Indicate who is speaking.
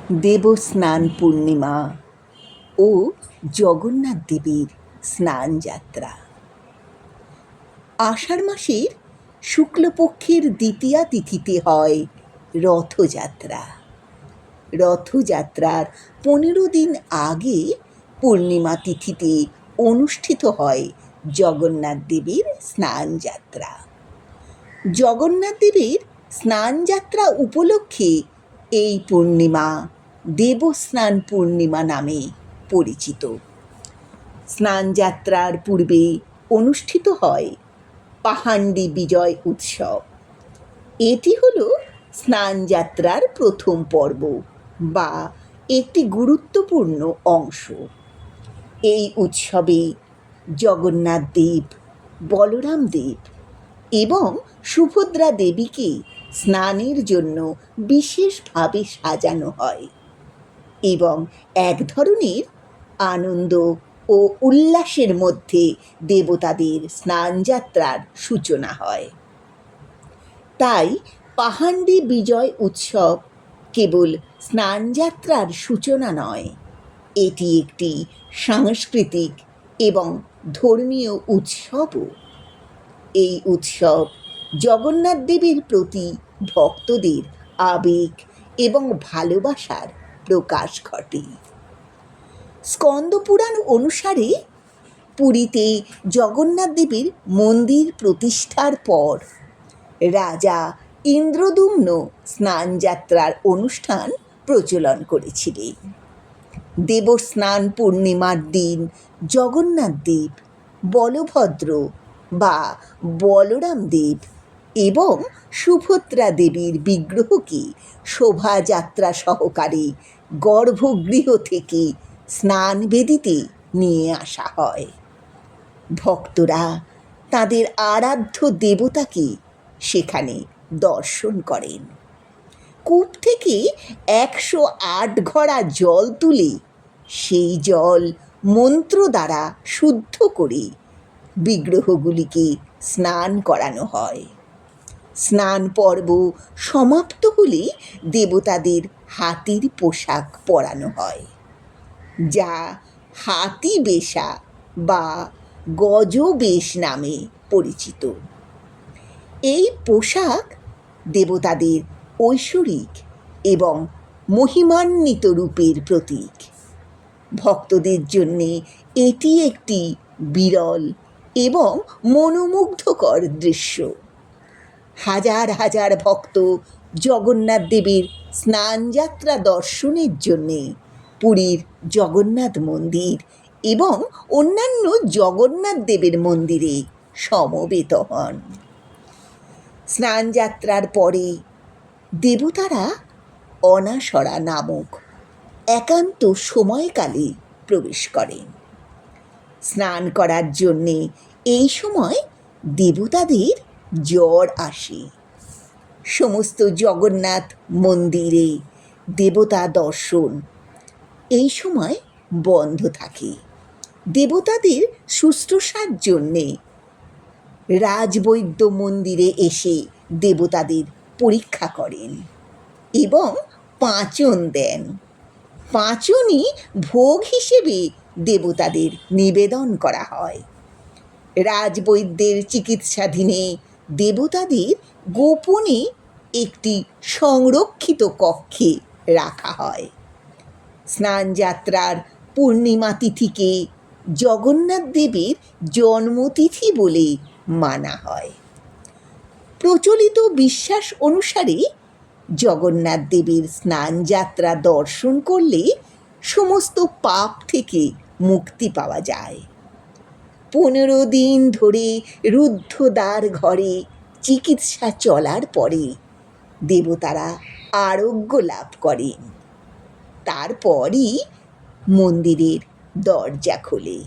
Speaker 1: দেবস্নান পূর্ণিমা ও জগন্নাথ দেবের স্নান যাত্রা। আষাঢ় মাসের শুক্লপক্ষের দ্বিতীয়া তিথিতে হয় রথযাত্রা। রথযাত্রার 15 দিন আগে পূর্ণিমা তিথিতে অনুষ্ঠিত হয় জগন্নাথ দেবের স্নান যাত্রা। জগন্নাথ দেবের স্নান যাত্রা উপলক্ষে এই পূর্ণিমা দেবস্নান পূর্ণিমা নামে পরিচিত। স্নান যাত্রার পূর্বে অনুষ্ঠিত হয় পাহান্ডি বিজয় উৎসব। এটি হলো স্নান যাত্রার প্রথম পর্ব বা একটি গুরুত্বপূর্ণ অংশ। এই উৎসবে জগন্নাথ দেব, বলরাম দেব এবং সুভদ্রা দেবীকে স্নানের জন্য বিশেষভাবে সাজানো হয় এবং এক ধরনের আনন্দ ও উল্লাসের মধ্যে দেবতাদের স্নানযাত্রার সূচনা হয়। তাই পাহান্ডি বিজয় উৎসব কেবল স্নানযাত্রার সূচনা নয়, এটি একটি সাংস্কৃতিক এবং ধর্মীয় উৎসবও। এই উৎসব জগন্নাথ দেবের প্রতি ভক্তদের আবেগ এবং ভালোবাসার প্রকাশ ঘটে। স্কন্দপুরাণ অনুসারে পুরীতে জগন্নাথ দেবের মন্দির প্রতিষ্ঠার পর রাজা ইন্দ্রদ্যুম্ন স্নানযাত্রার অনুষ্ঠান প্রচলন করেছিলেন। দেবস্নান পূর্ণিমার দিন জগন্নাথ দেব, বলভদ্র বা বলরাম দেব এবং সুভদ্রা দেবীর বিগ্রহকে শোভাযাত্রা সহকারে গর্ভগৃহ থেকে স্নান বেদিতে নিয়ে আসা হয়। ভক্তরা তাদের আরাধ্য দেবতাকে সেখানে দর্শন করেন। কূপ থেকে 108 ঘড়া জল তুলে সেই জল মন্ত্র দ্বারা শুদ্ধ করে বিগ্রহগুলিকে স্নান করানো হয়। স্নান পর্ব সমাপ্ত হলে দেবতাদের হাতির পোশাক পরানো হয়, যা হাতি বেশা বা গজবেশ নামে পরিচিত। এই পোশাক দেবতাদের ঐশ্বরিক এবং মহিমান্বিত রূপের প্রতীক। ভক্তদের জন্যে এটি একটি বিরল এবং মনোমুগ্ধকর দৃশ্য। হাজার হাজার ভক্ত জগন্নাথ দেবের স্নানযাত্রা দর্শনের জন্যে পুরীর জগন্নাথ মন্দির এবং অন্যান্য জগন্নাথ দেবের মন্দিরে সমবেত হন। স্নানযাত্রার পরে দেবতারা অনাসরা নামক একান্ত সময়কালে প্রবেশ করেন। স্নান করার জন্যে এই সময় দেবতাদের জ্বর আসে। সমস্ত জগন্নাথ মন্দিরে দেবতা দর্শন এই সময় বন্ধ থাকে। দেবতাদের শুশ্রূষার জন্যে রাজবৈদ্য মন্দিরে এসে দেবতাদের পরীক্ষা করেন এবং পাঁচন দেন। পাঁচনই ভোগ হিসেবে দেবতাদের নিবেদন করা হয়। রাজবৈদ্যের চিকিৎসাধীনে দেবতাদের গোপনে একটি সংরক্ষিত কক্ষে রাখা হয়। স্নানযাত্রার পূর্ণিমা তিথিকে জগন্নাথ দেবের জন্মতিথি বলে মানা হয়। প্রচলিত বিশ্বাস অনুসারে জগন্নাথ দেবের স্নানযাত্রা দর্শন করলে সমস্ত পাপ থেকে মুক্তি পাওয়া যায়। 15 দিন ধরে রুদ্ধদ্বার ঘরে চিকিৎসা চলার পরে দেবতারা আরোগ্য লাভ করেন। তারপরই মন্দিরের দরজা খোলে।